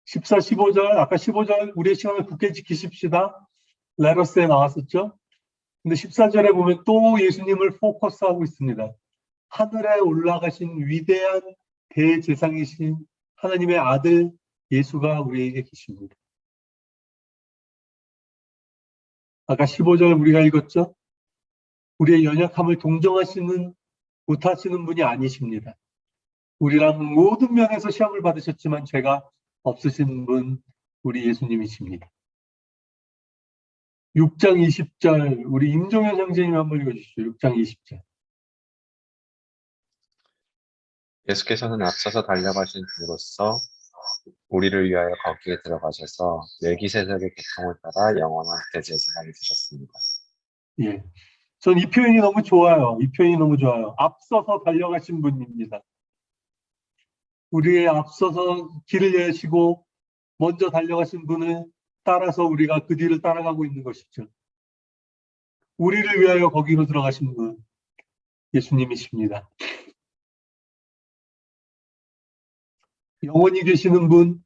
14, 15절, 아까 15절 우리의 시간을 굳게 지키십시다. 레러스에 나왔었죠? 근데 14절에 보면 또 예수님을 포커스하고 있습니다. 하늘에 올라가신 위대한 대제사장이신 하나님의 아들 예수가 우리에게 계십니다. 아까 15절 우리가 읽었죠? 우리의 연약함을 동정하시는 못하시는 분이 아니십니다. 우리랑 모든 면에서 시험을 받으셨지만 죄가 없으신 분 우리 예수님이십니다. 6장 20절 우리 임종현 형제님 한번 읽어주시죠. 6장 20절. 예수께서는 앞서서 달려가신 주로서 우리를 위하여 거기에 들어가셔서 멜기세덱의 계통을 따라 영원한 대제사장이 되셨습니다. 예, 전 이 표현이 너무 좋아요. 이 표현이 너무 좋아요. 앞서서 달려가신 분입니다. 우리의 앞서서 길을 여시고 먼저 달려가신 분을 따라서 우리가 그 뒤를 따라가고 있는 것이죠. 우리를 위하여 거기로 들어가신 분 예수님이십니다. 영원히 계시는 분,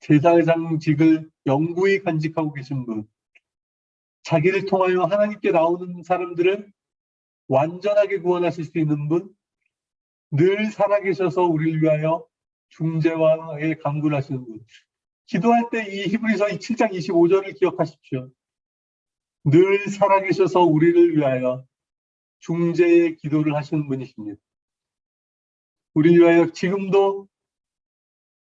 제사장직을 영구히 간직하고 계신 분, 자기를 통하여 하나님께 나오는 사람들을 완전하게 구원하실 수 있는 분, 늘 살아계셔서 우리를 위하여 중재와의 강구를 하시는 분. 기도할 때 이 히브리서 7장 25절을 기억하십시오. 늘 살아계셔서 우리를 위하여 중재의 기도를 하시는 분이십니다. 우리를 위하여 지금도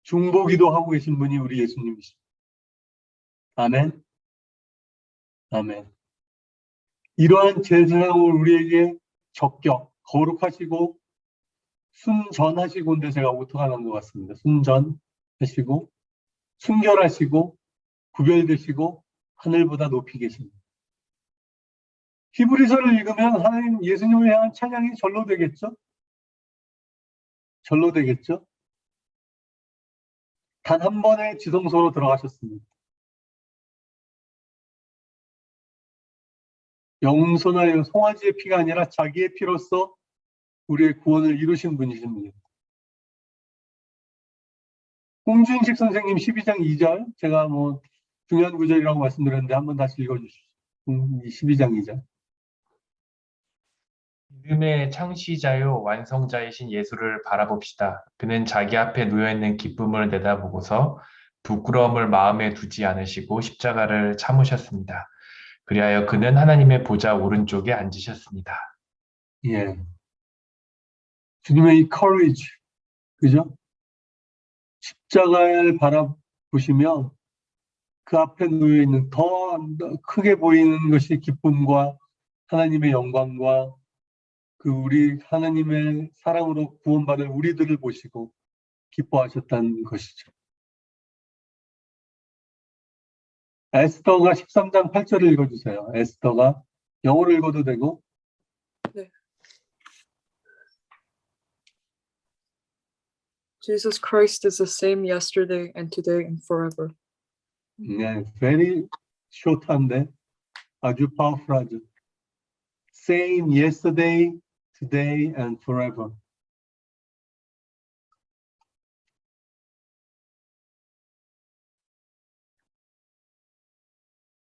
중보기도 하고 계신 분이 우리 예수님이십니다. 아멘. 아멘. 이러한 제사장을 우리에게 적격, 거룩하시고 순전하시고 인데 제가 오토가 난 것 같습니다. 순전하시고 순결하시고 구별되시고 하늘보다 높이 계십니다. 히브리서를 읽으면 하나님 예수님을 향한 찬양이 절로 되겠죠? 절로 되겠죠? 단 한 번의 지성소로 들어가셨습니다. 영손하여 송아지의 피가 아니라 자기의 피로써 우리의 구원을 이루신 분이십니다. 홍준식 선생님 12장 2절 제가 뭐 중요한 구절이라고 말씀드렸는데 한번 다시 읽어주시죠. 12장 2절. 믿음의 창시자요 완성자이신 예수를 바라봅시다. 그는 자기 앞에 놓여있는 기쁨을 내다보고서 부끄러움을 마음에 두지 않으시고 십자가를 참으셨습니다. 그리하여 그는 하나님의 보좌 오른쪽에 앉으셨습니다. 예. 주님의 이 courage, 그죠? 십자가를 바라보시면 그 앞에 놓여있는 더 크게 보이는 것이 기쁨과 하나님의 영광과 그 우리 하나님의 사랑으로 구원받을 우리들을 보시고 기뻐하셨다는 것이죠. 에스더가 13장 8절을 읽어주세요. 에스더가 영어로 읽어도 되고. 네. Jesus Christ is the same yesterday and today and forever. 네, very 숏한데 아주 파워풀하죠. Same yesterday, today, and forever.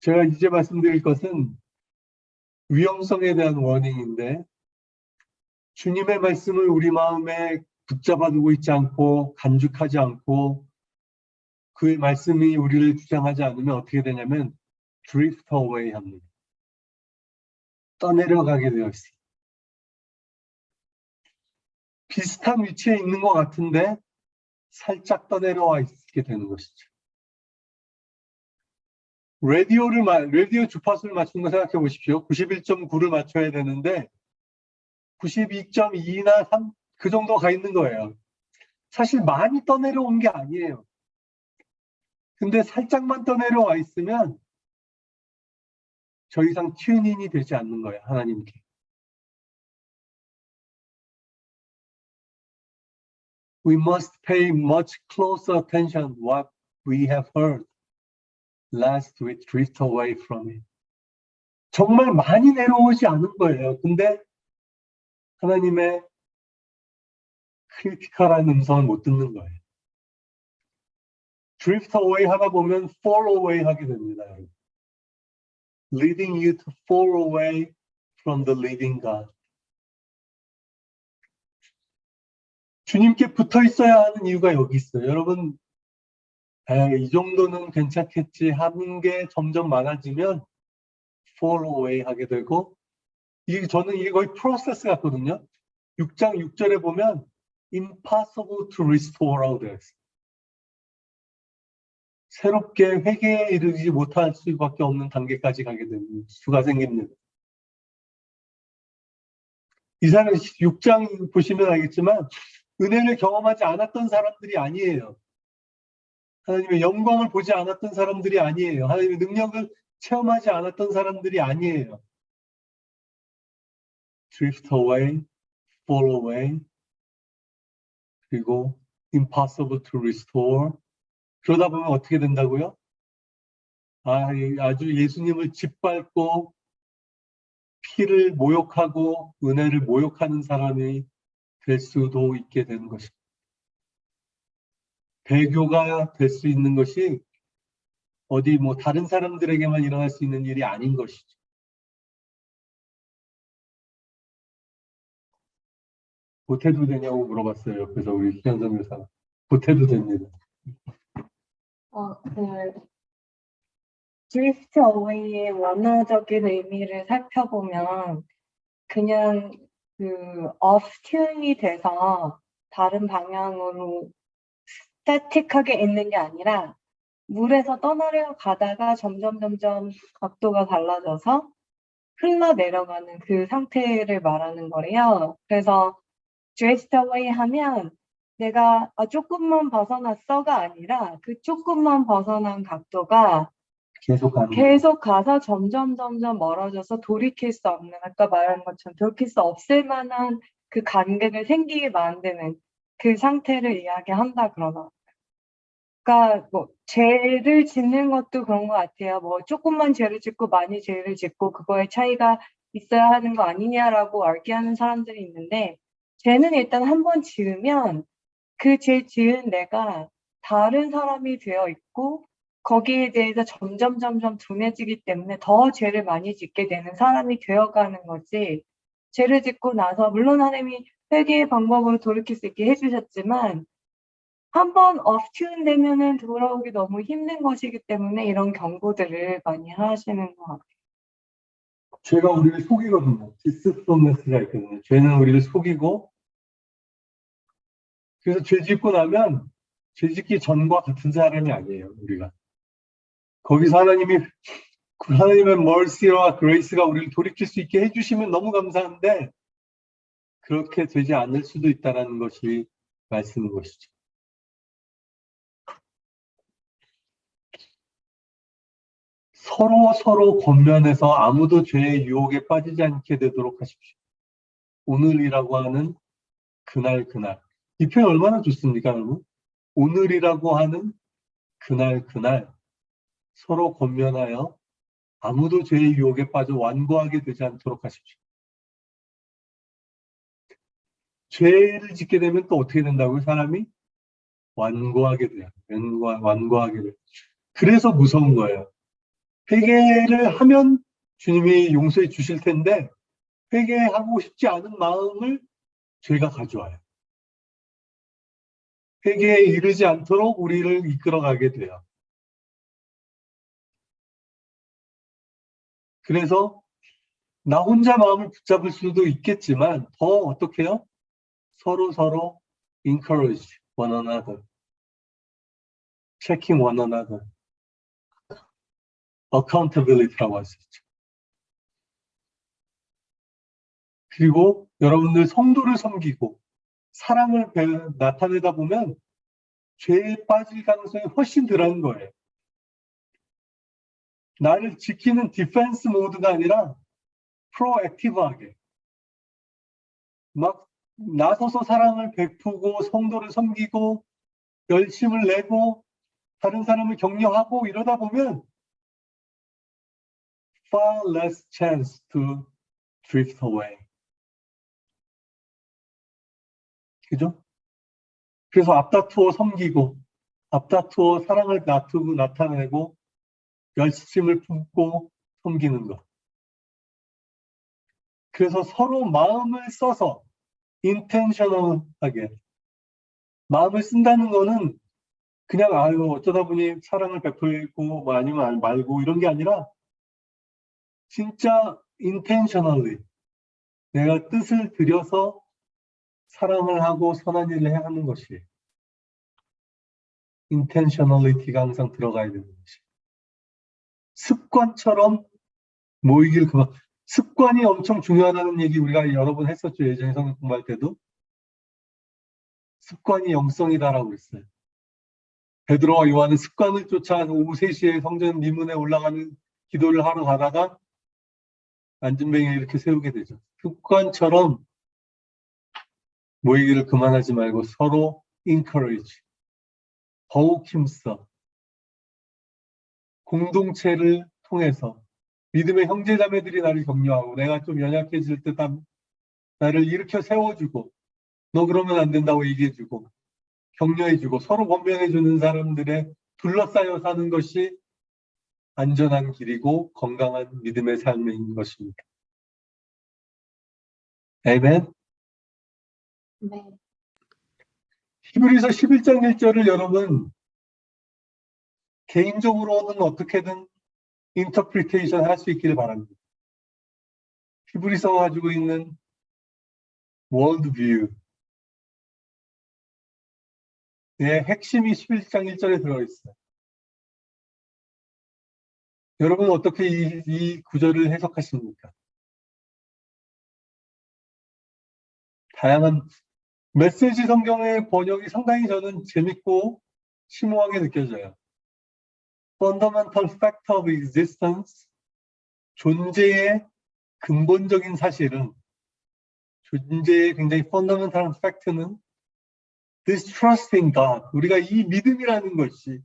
제가 이제 말씀드릴 것은 위험성에 대한 워닝인데 주님의 말씀을 우리 마음에 붙잡아 두고 있지 않고 간직하지 않고 그의 말씀이 우리를 주장하지 않으면 어떻게 되냐면 drift away 합니다. 떠내려가게 되어 있어요. 비슷한 위치에 있는 것 같은데 살짝 떠내려와 있게 되는 것이죠. 라디오 주파수를 맞춘 거 생각해 보십시오. 91.9를 맞춰야 되는데 92.2나 3 그 정도 가 있는 거예요. 사실 많이 떠내려온 게 아니에요. 근데 살짝만 떠내려와 있으면 더 이상 튜닝이 되지 않는 거예요. 하나님께. We must pay much closer attention what we have heard, lest we drift away from it. 정말 많이 내려오지 않은 거예요. 근데 하나님의 크리티컬한 음성을 못 듣는 거예요. drift away 하다 보면 fall away 하게 됩니다. 여러분. leading you to fall away from the living God. 주님께 붙어 있어야 하는 이유가 여기 있어요. 여러분, 이 정도는 괜찮겠지 하는 게 점점 많아지면 fall away 하게 되고, 저는 이게 거의 프로세스 같거든요. 6장 6절에 보면 impossible to restore라고 되어 있어요. 새롭게 회개에 이르지 못할 수밖에 없는 단계까지 가게 되는 수가 생깁니다. 이 사람 6장 보시면 알겠지만 은혜를 경험하지 않았던 사람들이 아니에요. 하나님의 영광을 보지 않았던 사람들이 아니에요. 하나님의 능력을 체험하지 않았던 사람들이 아니에요. drift away, fall away, 그리고 impossible to restore. 그러다 보면 어떻게 된다고요? 아주 예수님을 짓밟고 피를 모욕하고 은혜를 모욕하는 사람이 될 수도 있게 되는 것입니다. 배교가 될 수 있는 것이 어디 다른 사람들에게만 일어날 수 있는 일이 아닌 것이죠. 보태도 되냐고 물어봤어요. 옆에서 우리 희연성 교사가. 보태도 됩니다. drift away의 원어적인 의미를 살펴보면 그냥 off tune이 돼서 다른 방향으로 스태틱하게 있는 게 아니라 물에서 떠내려가다가 점점 각도가 달라져서 흘러내려가는 그 상태를 말하는 거래요. 그래서 drift away 하면 내가 조금만 벗어났어가 아니라 그 조금만 벗어난 각도가 계속 가서 점점 멀어져서 돌이킬 수 없는, 아까 말한 것처럼 돌이킬 수 없을 만한 그 간격을 생기게 만드는 그 상태를 이야기한다 그러더라고요. 그러니까 죄를 짓는 것도 그런 것 같아요. 조금만 죄를 짓고 많이 죄를 짓고 그거에 차이가 있어야 하는 거 아니냐라고 argue하는 사람들이 있는데, 죄는 일단 한 번 지으면 그 죄 지은 내가 다른 사람이 되어 있고 거기에 대해서 점점 둔해지기 때문에 더 죄를 많이 짓게 되는 사람이 되어가는 거지, 죄를 짓고 나서 물론 하나님이 회개의 방법으로 돌이킬 수 있게 해주셨지만 한번 off-tune 되면은 돌아오기 너무 힘든 것이기 때문에 이런 경고들을 많이 하시는 것 같아요. 죄가 우리를 속이거든요. 디스플로메스가 있거든요. 죄는 우리를 속이고, 그래서 죄 짓고 나면 죄 짓기 전과 같은 사람이 아니에요, 우리가. 거기서 하나님의 mercy와 grace가 우리를 돌이킬 수 있게 해주시면 너무 감사한데 그렇게 되지 않을 수도 있다는 것이 말씀인 것이죠. 서로 권면해서 아무도 죄의 유혹에 빠지지 않게 되도록 하십시오. 오늘이라고 하는 그날. 이 표현 얼마나 좋습니까, 여러분? 오늘이라고 하는 그날. 서로 권면하여 아무도 죄의 유혹에 빠져 완고하게 되지 않도록 하십시오. 죄를 짓게 되면 또 어떻게 된다고요? 사람이 완고하게 돼요. 완고하게 돼요. 그래서 무서운 거예요. 회개를 하면 주님이 용서해 주실 텐데 회개하고 싶지 않은 마음을 죄가 가져와요. 회개에 이르지 않도록 우리를 이끌어가게 돼요. 그래서 나 혼자 마음을 붙잡을 수도 있겠지만 더 어떻게 해요? 서로 encourage one another, checking one another, accountability라고 할 수 있죠. 그리고 여러분들 성도를 섬기고 사랑을 나타내다 보면 죄에 빠질 가능성이 훨씬 덜한 거예요. 나를 지키는 디펜스 모드가 아니라 프로액티브하게 막 나서서 사랑을 베푸고 성도를 섬기고 열심을 내고 다른 사람을 격려하고 이러다 보면 far less chance to drift away. 그죠? 그래서 앞다투어 섬기고 앞다투어 사랑을 나타내고 열심을 품고 섬기는 것. 그래서 서로 마음을 써서 intentional하게 마음을 쓴다는 거는 그냥 어쩌다 보니 사랑을 베풀고 뭐 아니면 말고 이런 게 아니라 진짜 intentionally 내가 뜻을 들여서 사랑을 하고 선한 일을 해야 하는 것이 intentionality가 항상 들어가야 되는 것이 습관처럼 모이길 그만. 습관이 엄청 중요하다는 얘기 우리가 여러 번 했었죠. 예전에 성경 공부할 때도. 습관이 영성이다라고 했어요. 베드로와 요한은 습관을 쫓아 오후 3시에 성전 미문에 올라가는 기도를 하러 가다가 안전뱅이에 이렇게 세우게 되죠. 습관처럼 모이기를 그만하지 말고 서로 encourage, 더욱 힘써 공동체를 통해서 믿음의 형제자매들이 나를 격려하고 내가 좀 연약해질 때 나를 일으켜 세워주고 너 그러면 안 된다고 얘기해주고 격려해주고 서로 권면해주는 사람들의 둘러싸여 사는 것이 안전한 길이고 건강한 믿음의 삶인 것입니다. 아멘. 네. 히브리서 11장 1절을 여러분 개인적으로는 어떻게든 인터프리테이션 할 수 있기를 바랍니다. 히브리서가 가지고 있는 월드뷰의 핵심이 11장 1절에 들어있어요. 여러분 어떻게 이 구절을 해석하십니까? 다양한 메시지 성경의 번역이 상당히 저는 재밌고 심오하게 느껴져요. Fundamental fact of existence, 존재의 근본적인 사실은 존재의 굉장히 fundamental fact는 this trust in God, 우리가 이 믿음이라는 것이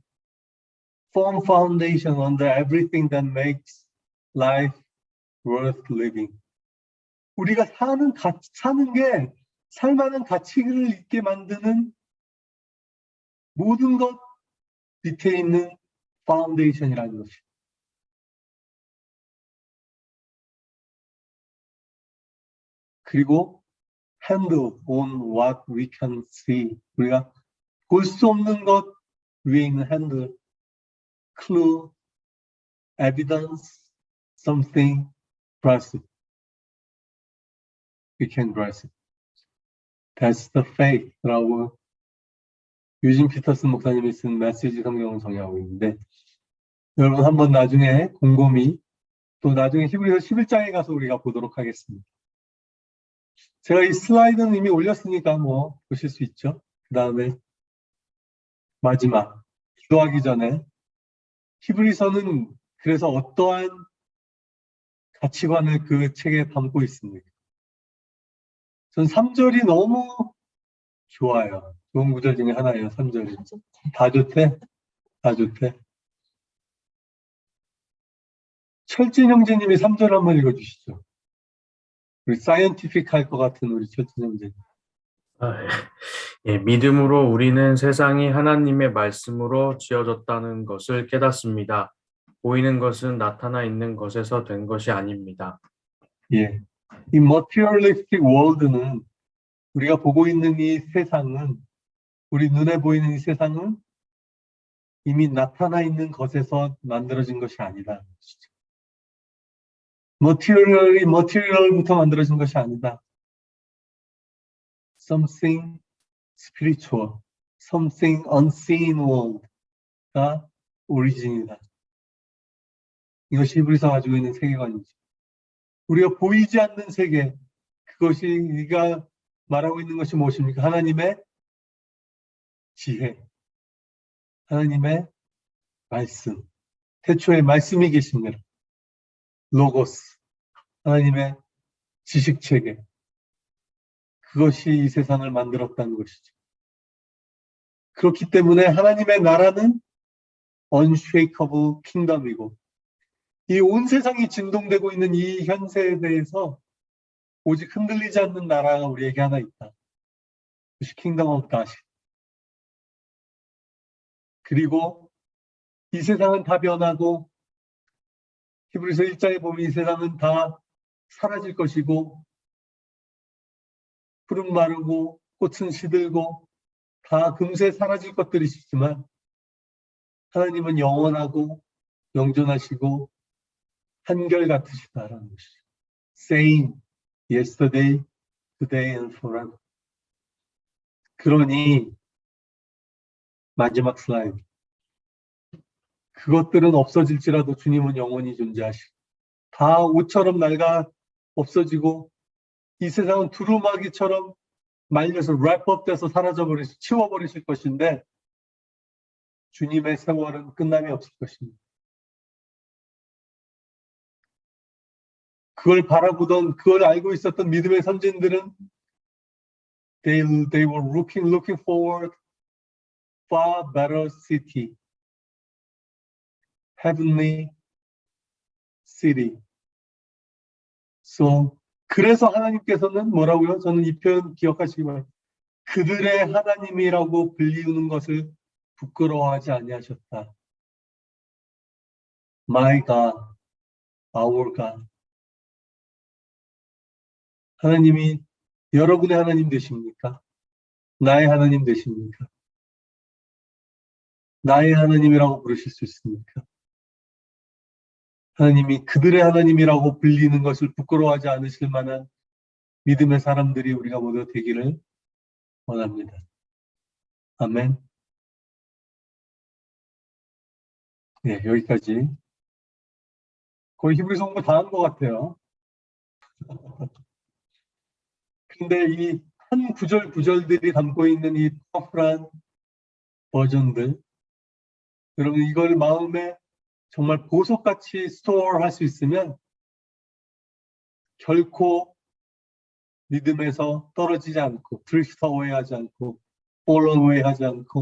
firm foundation under everything that makes life worth living. 우리가 사는 게 살만한 가치를 있게 만드는 모든 것 밑에 있는 파운데이션이라는 것이. 그리고 handle on what we can see. 우리가 볼 수 없는 것 위에 있는 handle, clue, evidence, something, grasp. We can grasp. That's the faith라고 유진 피터슨 목사님이 쓴 메시지 성경을 정의하고 있는데 여러분 한번 나중에 곰곰이 또 나중에 히브리서 11장에 가서 우리가 보도록 하겠습니다. 제가 이 슬라이드는 이미 올렸으니까 뭐 보실 수 있죠. 그 다음에 마지막 기도하기 전에 히브리서는 그래서 어떠한 가치관을 그 책에 담고 있습니까? 전 3절이 너무 좋아요. 좋은 구절 중에 하나예요. 3절이. 다 좋대? 다 좋대? 철진 형제님이 3절 한번 읽어주시죠. 우리 사이언티픽 할 것 같은 우리 철진 형제님. 예, 믿음으로 우리는 세상이 하나님의 말씀으로 지어졌다는 것을 깨닫습니다. 보이는 것은 나타나 있는 것에서 된 것이 아닙니다. 예. 이 materialistic world는 우리가 보고 있는 이 세상은, 우리 눈에 보이는 이 세상은 이미 나타나 있는 것에서 만들어진 것이 아니다. material부터 만들어진 것이 아니다. Something spiritual, something unseen world가 오리진이다. 이것이 히브리서 가지고 있는 세계관이죠. 우리가 보이지 않는 세계, 그것이 우리가 말하고 있는 것이 무엇입니까? 하나님의 지혜, 하나님의 말씀, 태초에 말씀이 계십니다. 로고스, 하나님의 지식체계, 그것이 이 세상을 만들었다는 것이죠. 그렇기 때문에 하나님의 나라는 unshakable kingdom이고, 이 온 세상이 진동되고 있는 이 현세에 대해서 오직 흔들리지 않는 나라가 우리에게 하나 있다. 그것이 킹덤 오브 갓. 그리고 이 세상은 다 변하고, 히브리서 1장에 보면 이 세상은 다 사라질 것이고, 푸른 마르고 꽃은 시들고 다 금세 사라질 것들이시지만, 하나님은 영원하고 영존하시고 한결같으시다라는 것이죠. Same yesterday, today and forever. 그러니 마지막 슬라이드. 그것들은 없어질지라도 주님은 영원히 존재하시고, 다 옷처럼 낡아 없어지고, 이 세상은 두루마기처럼 말려서 랩업 돼서 치워버리실 것인데, 주님의 세월은 끝남이 없을 것입니다. 그걸 바라보던, 그걸 알고 있었던 믿음의 선진들은 they were looking forward far better city, heavenly city. So 그래서 하나님께서는 뭐라고요? 저는 이 표현 기억하시기 바랍니다. 그들의 하나님이라고 불리우는 것을 부끄러워하지 아니하셨다. My God, our God. 하나님이 여러분의 하나님 되십니까? 나의 하나님 되십니까? 나의 하나님이라고 부르실 수 있습니까? 하나님이 그들의 하나님이라고 불리는 것을 부끄러워하지 않으실 만한 믿음의 사람들이 우리가 모두 되기를 원합니다. 아멘. 네, 여기까지. 거의 히브리서 공부 다 한 것 같아요. 근데 이 한 구절들이 담고 있는 이 파워풀한 버전들, 여러분 이걸 마음에 정말 보석같이 스토어할 수 있으면 결코 믿음에서 떨어지지 않고, 드리프트 어웨이 하지 않고, 폴 어웨이 하지 않고,